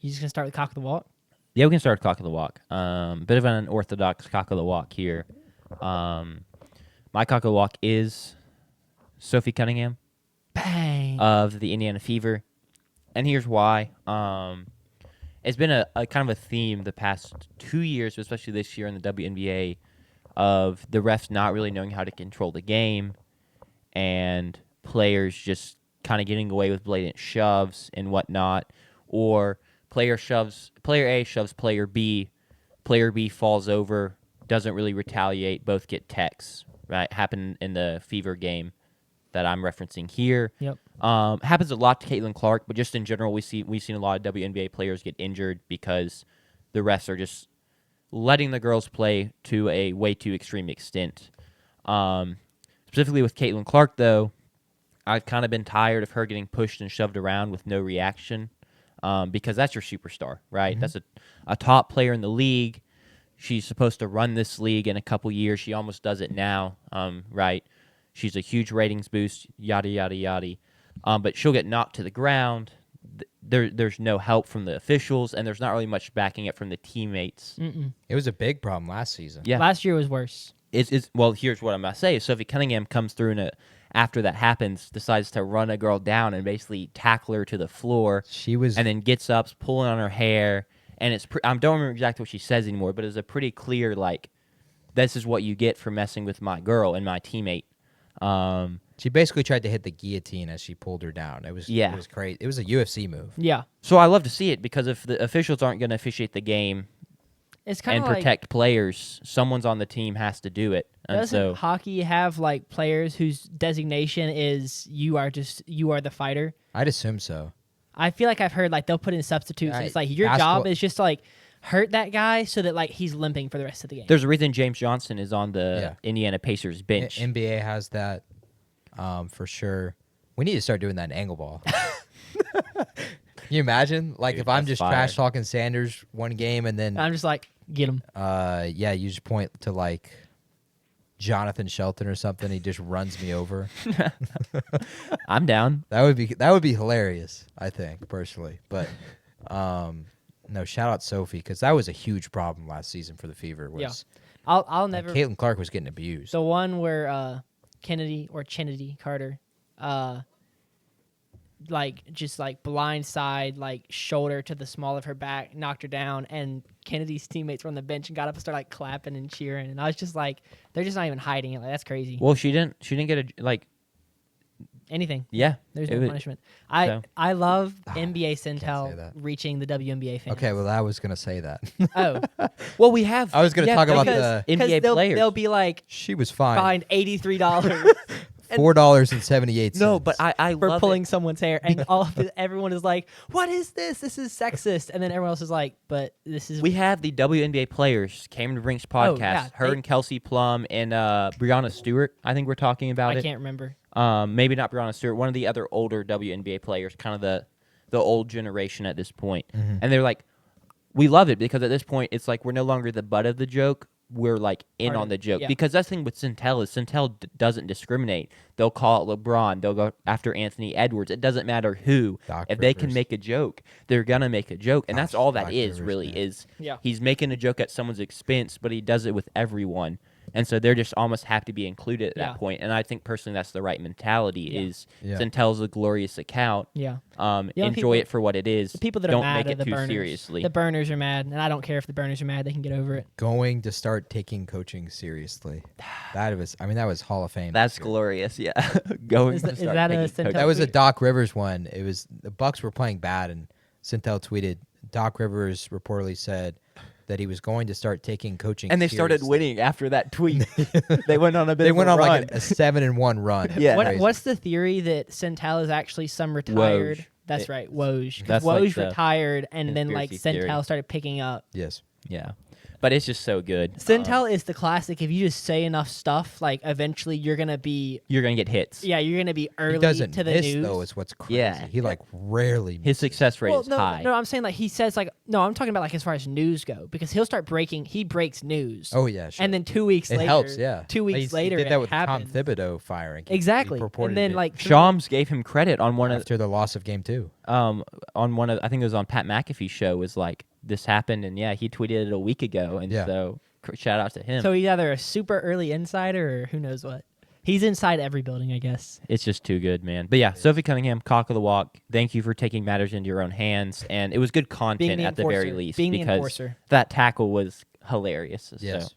You just gonna start with cock of the walk? Yeah, we can start with cock of the walk. Bit of an unorthodox cock of the walk here. My cock of the walk is Sophie Cunningham Bang. of the Indiana Fever, and here's why. It's been a kind of a theme the past 2 years, especially this year in the WNBA, of the refs not really knowing how to control the game, and players just kind of getting away with blatant shoves and whatnot, or player A shoves player B falls over, doesn't really retaliate, both get techs, right? Happened in the Fever game that I'm referencing here. Yep. Happens a lot to Caitlin Clark, but just in general, we've seen a lot of WNBA players get injured because the refs are just letting the girls play to a way too extreme extent. Specifically with Caitlin Clark, though, I've kind of been tired of her getting pushed and shoved around with no reaction, because that's your superstar, right? Mm-hmm. That's a top player in the league. She's supposed to run this league in a couple years. She almost does it now, right? She's a huge ratings boost, yada, yada, yada. But she'll get knocked to the ground. There's no help from the officials, and there's not really much backing it from the teammates. Mm-mm. It was a big problem last season. Yeah. Last year was worse. Well, here's what I'm going to say. Sophie Cunningham comes through and after that happens, decides to run a girl down and basically tackle her to the floor. And then gets up, pulling on her hair. And I don't remember exactly what she says anymore, but it's a pretty clear, like, this is what you get for messing with my girl and my teammate. She basically tried to hit the guillotine as she pulled her down. It was crazy. It was a UFC move. Yeah. So I love to see it, because if the officials aren't going to officiate the game It's kind and of protect players, someone's on the team has to do it. And doesn't hockey have like players whose designation is you are the fighter? I'd assume so. I feel like I've heard like they'll put in substitutes. And it's like your job is just to, like, hurt that guy so that like he's limping for the rest of the game. There's a reason James Johnson is on the Indiana Pacers bench. NBA has that for sure. We need to start doing that in angle ball. Can you imagine? Like, Dude, if I'm just fire. trash talking Sanders one game and then I'm just like, get him. you just point to like Jonathan Shelton or something. He just runs me over. I'm down. That would be hilarious, I think, personally. But no, shout out Sophie, because that was a huge problem last season for the Fever. Was I'll never. Caitlin Clark was getting abused. The one where Kennedy Carter, like just like blind side, like shoulder to the small of her back, knocked her down, and Kennedy's teammates were on the bench and got up and started like clapping and cheering, and I was just like, they're just not even hiding it. Like, that's crazy. Well, she didn't get Anything. Yeah. There's no punishment. I love NBA Centel reaching the WNBA fans. Okay, well, I was gonna say that. Oh. Well, we have. I was gonna talk about the NBA players. They'll be like, she was fined $83. $4.78. No, but I for love pulling it. someone's hair, and everyone is like, "What is this? This is sexist." And then everyone else is like, "But this is." We have the WNBA players came to Rinks podcast. yeah, Her and Kelsey Plum and Brianna Stewart. I think we're talking about I it. can't remember. Maybe not Brianna Stewart. One of the other older WNBA players, kind of the old generation at this point. Mm-hmm. And they're like, we love it because at this point it's like we're no longer the butt of the joke. We're like in on the joke, because that's the thing with Centel is Centel doesn't discriminate. They'll call it LeBron. They'll go after Anthony Edwards. It doesn't matter who. If they can make a joke, they're gonna make a joke, and that's all that is really is. Yeah. He's making a joke at someone's expense, but he does it with everyone. And so they're just almost have to be included at that point. And I think personally that's the right mentality is Centel's a glorious account. Yeah. Enjoy it for what it is. The people that don't are mad make are it the too burners. seriously. The burners are mad, and I don't care if the burners are mad. They can get over it. Going to start taking coaching seriously. That was Hall of Fame. That's glorious, yeah. Going to start that a taking coaching. That was a Doc Rivers one. It was the Bucks were playing bad, and Centel tweeted, Doc Rivers reportedly said that he was going to start taking coaching And they started seriously. winning after that tweet. They went on a bit They of went a on run. like a 7-1 run. Yeah. What's the theory that Centel is actually some retired? Woj. That's right, Woj. That's Woj like the retired, and then like conspiracy Centel theory. started picking up. Yes. Yeah. but it's just so good. Centel is the classic. If you just say enough stuff, like eventually you're gonna be. You're gonna get hits. Yeah, you're gonna be early He doesn't to the miss news. though. Is what's crazy. Yeah. He like rarely. His misses. success rate Well, is no, high. no, I'm saying like he says like no, I'm talking about like as far as news go because he'll start breaking. He breaks news. Oh yeah, sure. And then 2 weeks it later, helps. Yeah. 2 weeks later, he did that it with happens. Tom Thibodeau firing. Exactly. He purported And then it like Shams gave him credit on one of after the loss of Game 2. on one of I think it was on Pat McAfee's show was like this happened and yeah he tweeted it a week ago and Yeah. so shout out to him. so he's either a super early insider or who knows what. He's inside every building, I guess. It's just too good, man. But yeah, Sophie Cunningham, cock of the walk. Thank you for taking matters into your own hands, and it was good Being content the at the very enforcer. least Being the because enforcer. that tackle was hilarious. Yes. So